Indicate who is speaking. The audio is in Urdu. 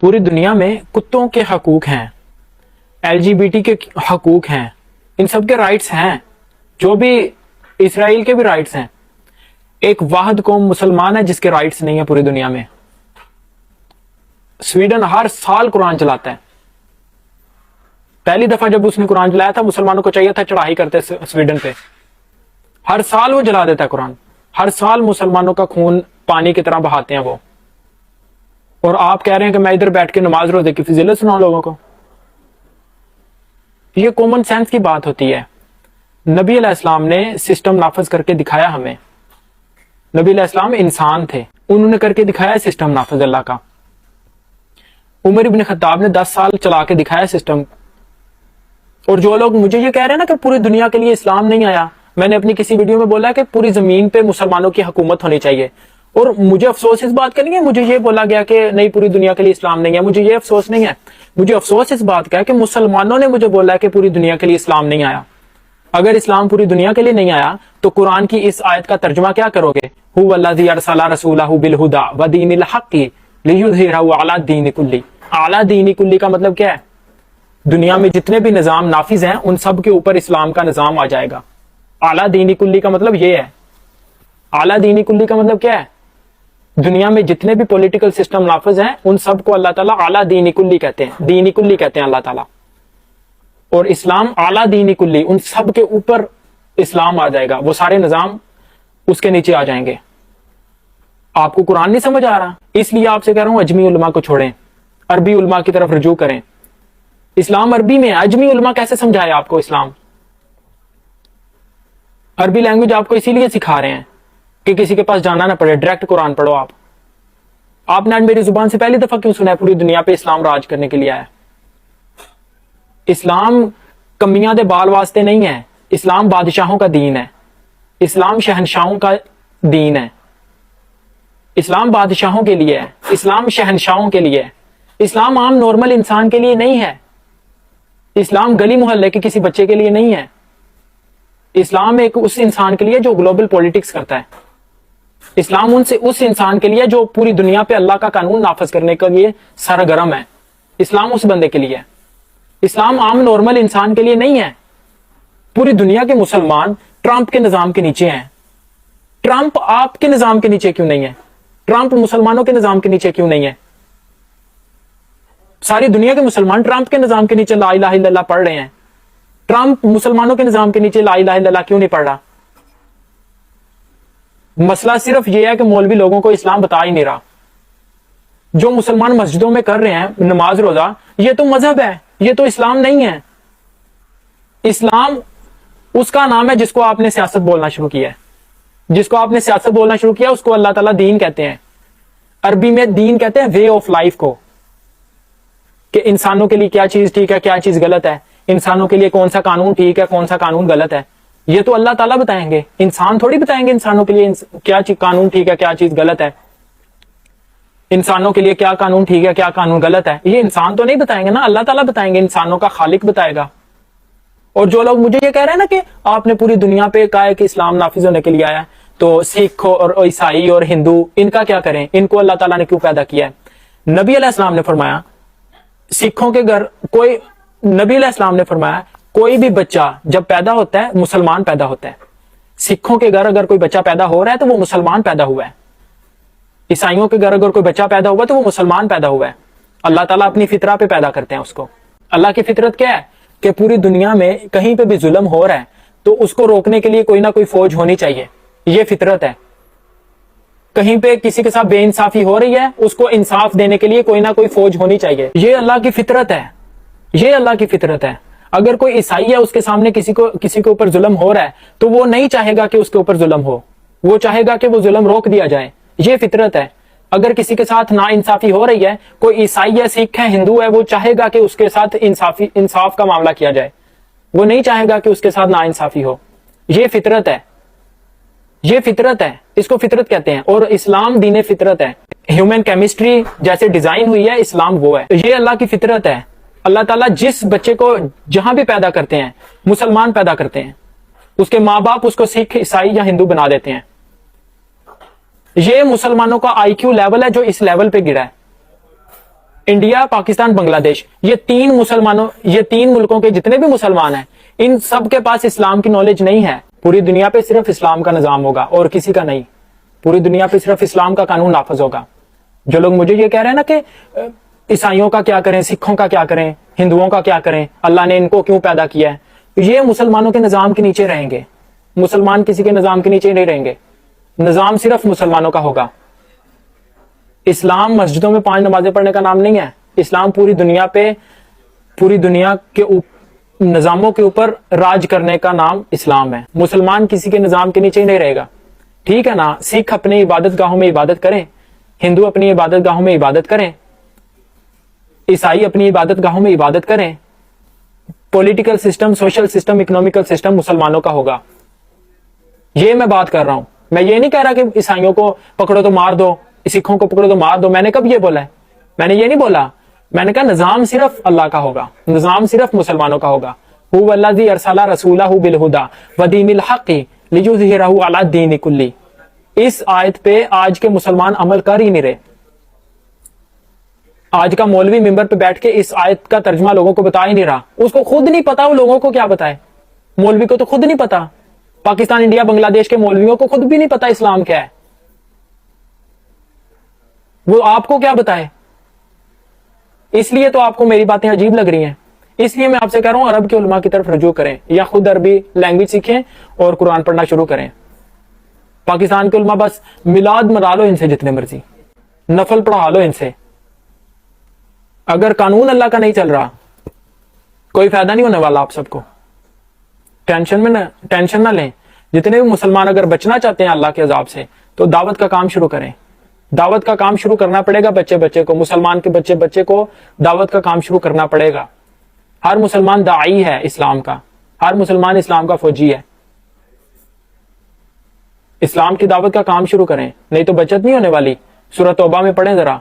Speaker 1: پوری دنیا میں کتوں کے حقوق ہیں، LGBT کے حقوق ہیں، ان سب کے رائٹس ہیں، جو بھی اسرائیل کے بھی رائٹس ہیں۔ ایک واحد قوم مسلمان ہے جس کے رائٹس نہیں ہیں پوری دنیا میں۔ سویڈن ہر سال قرآن چلاتا ہے۔ پہلی دفعہ جب اس نے قرآن چلایا تھا، مسلمانوں کو چاہیے تھا چڑھائی کرتے سویڈن پہ۔ ہر سال وہ جلا دیتا ہے قرآن، ہر سال مسلمانوں کا خون پانی کی طرح بہاتے ہیں وہ۔ اور آپ کہہ رہے ہیں کہ میں ادھر بیٹھ کے نماز روزے کی فضیلت سناؤں لوگوں کو؟ یہ کامن سینس کی بات ہوتی ہے۔ نبی علیہ السلام نے سسٹم نافذ کر کے دکھایا ہمیں۔ نبی علیہ السلام انسان تھے، انہوں نے کر کے دکھایا سسٹم نافذ اللہ کا۔ عمر ابن خطاب نے 10 سال چلا کے دکھایا سسٹم۔ اور جو لوگ مجھے یہ کہہ رہے ہیں نا کہ پوری دنیا کے لیے اسلام نہیں آیا، میں نے اپنی کسی ویڈیو میں بولا کہ پوری زمین پہ مسلمانوں کی حکومت ہونی چاہیے، اور مجھے افسوس اس بات کا نہیں ہے مجھے یہ بولا گیا کہ نہیں پوری دنیا کے لیے اسلام نہیں ہے، مجھے یہ افسوس نہیں ہے، مجھے افسوس اس بات کا ہے کہ مسلمانوں نے مجھے بولا ہے کہ پوری دنیا کے لیے اسلام نہیں آیا۔ اگر اسلام پوری دنیا کے لیے نہیں آیا تو قرآن کی اس آیت کا ترجمہ کیا کرو گے؟ هو الذی ارسل رسولہ بالہدی ودین الحق لیظہرہ علی الدین کلہ۔ اعلیٰ دینی کلی کا مطلب کیا ہے؟ دنیا میں جتنے بھی نظام نافذ ہیں ان سب کے اوپر اسلام کا نظام آ جائے گا۔ اعلیٰ دینی کلی کا مطلب یہ ہے۔ اعلیٰ دینی کلی کا مطلب کیا ہے؟ دنیا میں جتنے بھی پولیٹیکل سسٹم نافذ ہیں ان سب کو اللہ تعالیٰ اعلیٰ دینی کلی کہتے ہیں، دینی کلی کہتے ہیں اللہ تعالیٰ۔ اور اسلام اعلیٰ دینی کلی، ان سب کے اوپر اسلام آ جائے گا، وہ سارے نظام اس کے نیچے آ جائیں گے۔ آپ کو قرآن نہیں سمجھ آ رہا، اس لیے آپ سے کہہ رہا ہوں اجمی علماء کو چھوڑیں، عربی علماء کی طرف رجوع کریں۔ اسلام عربی میں ہے، اجمی علماء کیسے سمجھائے آپ کو اسلام؟ عربی لینگویج آپ کو اسی لیے سکھا رہے ہیں کہ کسی کے پاس جانا نہ پڑے، ڈائریکٹ قرآن پڑھو۔ آپ نے آج میری زبان سے پہلی دفعہ کیوں سنا ہے پوری دنیا پہ اسلام راج کرنے کے لیے آیا؟ اسلام کمیاں دے بال واسطے نہیں ہے، اسلام بادشاہوں کا دین ہے، اسلام شہنشاہوں کا دین ہے۔ اسلام بادشاہوں کے لیے ہے، اسلام شہنشاہوں کے لیے ہے، اسلام عام نارمل انسان کے لیے نہیں ہے، اسلام گلی محلے کے کسی بچے کے لیے نہیں ہے، اسلام ایک اس انسان کے لیے جو گلوبل پولیٹکس کرتا ہے، اسلام اس انسان کے لیے جو پوری دنیا پہ اللہ کا قانون نافذ کرنے کے لیے سرگرم ہے، اسلام اس بندے کے لیے ہے۔ اسلام عام نارمل انسان کے لیے نہیں ہے۔ پوری دنیا کے مسلمان ٹرمپ کے نظام کے نیچے ہیں۔ ٹرمپ آپ کے نظام کے نیچے کیوں نہیں ہے؟ ٹرمپ مسلمانوں کے نظام کے نیچے کیوں نہیں ہے؟ ساری دنیا کے مسلمان ٹرمپ کے نظام کے نیچے لا الہ الا اللہ پڑھ رہے ہیں، ٹرمپ مسلمانوں کے نظام کے نیچے لا الہ الا اللہ کیوں نہیں پڑھ رہا؟ مسئلہ صرف یہ ہے کہ مولوی لوگوں کو اسلام بتا ہی نہیں رہا۔ جو مسلمان مسجدوں میں کر رہے ہیں نماز روزہ، یہ تو مذہب ہے، یہ تو اسلام نہیں ہے۔ اسلام اس کا نام ہے جس کو آپ نے سیاست بولنا شروع کیا ہے، جس کو آپ نے سیاست بولنا شروع کیا اس کو اللہ تعالیٰ دین کہتے ہیں۔ عربی میں دین کہتے ہیں وے آف لائف کو، کہ انسانوں کے لیے کیا چیز ٹھیک ہے، کیا چیز غلط ہے، انسانوں کے لیے کون سا قانون ٹھیک ہے، کون سا قانون غلط ہے۔ یہ تو اللہ تعالیٰ بتائیں گے، انسان تھوڑی بتائیں گے انسانوں کے لیے کیا چیز قانون ٹھیک ہے، کیا چیز غلط ہے۔ انسانوں کے لیے کیا قانون ٹھیک ہے، کیا قانون غلط ہے، یہ انسان تو نہیں بتائیں گے نا، اللہ تعالیٰ بتائیں گے، انسانوں کا خالق بتائے گا۔ اور جو لوگ مجھے یہ کہہ رہے ہیں نا کہ آپ نے پوری دنیا پہ کہا ہے کہ اسلام نافذ ہونے کے لیے آیا ہے، تو سکھ اور عیسائی اور ہندو ان کا کیا کریں؟ ان کو اللہ تعالیٰ نے کیوں پیدا کیا ہے؟ نبی علیہ السلام نے فرمایا سکھوں کے گھر نبی علیہ السلام نے فرمایا کوئی بھی بچہ جب پیدا ہوتا ہے مسلمان پیدا ہوتا ہے۔ سکھوں کے گھر اگر کوئی بچہ پیدا ہو رہا ہے تو وہ مسلمان پیدا ہوا ہے، عیسائیوں کے گھر اگر کوئی بچہ پیدا ہوا تو وہ مسلمان پیدا ہوا ہے۔ اللہ تعالیٰ اپنی فطرہ پہ پیدا کرتے ہیں اس کو۔ اللہ کی فطرت کیا ہے کہ پوری دنیا میں کہیں پہ بھی ظلم ہو رہا ہے تو اس کو روکنے کے لیے کوئی نہ کوئی فوج ہونی چاہیے، یہ فطرت ہے۔ کہیں پہ کسی کے ساتھ بے انصافی ہو رہی ہے اس کو انصاف دینے کے لیے کوئی نہ کوئی فوج ہونی چاہیے، یہ اللہ کی فطرت ہے، یہ اللہ کی فطرت ہے۔ اگر کوئی عیسائی ہے اس کے سامنے کسی کے اوپر ظلم ہو رہا ہے تو وہ نہیں چاہے گا کہ اس کے اوپر ظلم ہو، وہ چاہے گا کہ وہ ظلم روک دیا جائے، یہ فطرت ہے۔ اگر کسی کے ساتھ نا انصافی ہو رہی ہے، کوئی عیسائی ہے، سکھ ہے، ہندو ہے، وہ چاہے گا کہ اس کے ساتھ انصاف کا معاملہ کیا جائے، وہ نہیں چاہے گا کہ اس کے ساتھ نا انصافی ہو، یہ فطرت ہے، یہ فطرت ہے، اس کو فطرت کہتے ہیں۔ اور اسلام دین فطرت ہے، ہیومن کیمسٹری جیسے ڈیزائن ہوئی ہے اسلام وہ ہے، یہ اللہ کی فطرت ہے۔ اللہ تعالیٰ جس بچے کو جہاں بھی پیدا کرتے ہیں مسلمان پیدا کرتے ہیں، اس کے ماں باپ اس کو سکھ، عیسائی یا ہندو بنا دیتے ہیں۔ یہ مسلمانوں کا آئی کیو لیول ہے جو اس لیول پہ گرا ہے۔ انڈیا، پاکستان، بنگلہ دیش، یہ تین ملکوں کے جتنے بھی مسلمان ہیں، ان سب کے پاس اسلام کی نالج نہیں ہے. پوری دنیا پہ صرف اسلام کا نظام ہوگا اور کسی کا نہیں. پوری دنیا پہ صرف اسلام کا قانون نافذ ہوگا. جو لوگ مجھے یہ کہہ رہے ہیں نا کہ عیسائیوں کا کیا کریں، سکھوں کا کیا کریں، ہندوؤں کا کیا کریں، اللہ نے ان کو کیوں پیدا کیا ہے، یہ مسلمانوں کے نظام کے نیچے رہیں گے. مسلمان کسی کے نظام کے نیچے نہیں رہیں گے. نظام صرف مسلمانوں کا ہوگا. اسلام مسجدوں میں 5 نمازیں پڑھنے کا نام نہیں ہے. اسلام پوری دنیا پہ، پوری دنیا کے نظاموں کے اوپر راج کرنے کا نام اسلام ہے. مسلمان کسی کے نظام کے نیچے ہی نہیں رہے گا. ٹھیک ہے نا، سکھ اپنے عبادت گاہوں میں عبادت کریں، ہندو اپنی عبادت گاہوں میں عبادت کریں، عیسائی اپنی عبادت گاہوں میں عبادت کریں. Political system, social system, economical system مسلمانوں کا ہوگا. یہ میں بات کر رہا ہوں. میں یہ نہیں کہہ رہا کہ عیسائیوں کو پکڑو تو مار دو، سکھوں کو پکڑو تو مار دو. میں نے کب یہ بولا ہے؟ میں نے یہ نہیں بولا. میں نے کہا نظام صرف اللہ کا ہوگا، نظام صرف مسلمانوں کا ہوگا. هو الذی ارسل رسولہ بالہدی ودین الحق لیظہرہ علی الدین کلہ. اس آیت پہ آج کے مسلمان عمل کر ہی نہیں رہے. آج کا مولوی ممبر پہ بیٹھ کے اس آیت کا ترجمہ لوگوں کو بتا ہی نہیں رہا. اس کو خود نہیں پتا، وہ لوگوں کو کیا بتائے. مولوی کو تو خود نہیں پتا. پاکستان، انڈیا، بنگلہ دیش کے مولویوں کو خود بھی نہیں پتا اسلام کیا ہے. وہ آپ کو کیا بتائے. اس لیے تو آپ کو میری باتیں عجیب لگ رہی ہیں. اس لیے میں آپ سے کہہ رہا ہوں عرب کے علماء کی طرف رجوع کریں یا خود عربی لینگویج سیکھیں اور قرآن پڑھنا شروع کریں. پاکستان کے علماء بس میلاد مرا لو ان سے جتنے مرضی، نفل پڑھا لو ان سے. اگر قانون اللہ کا نہیں چل رہا کوئی فائدہ نہیں ہونے والا آپ سب کو. ٹینشن نہ لیں. جتنے بھی مسلمان اگر بچنا چاہتے ہیں اللہ کے عذاب سے تو دعوت کا کام شروع کریں. دعوت کا کام شروع کرنا پڑے گا. بچے کو، مسلمان کے بچے کو دعوت کا کام شروع کرنا پڑے گا. ہر مسلمان داعی ہے اسلام کا، ہر مسلمان اسلام کا فوجی ہے. اسلام کی دعوت کا کام شروع کریں، نہیں تو بچت نہیں ہونے والی. سورۃ توبہ میں پڑھیں ذرا.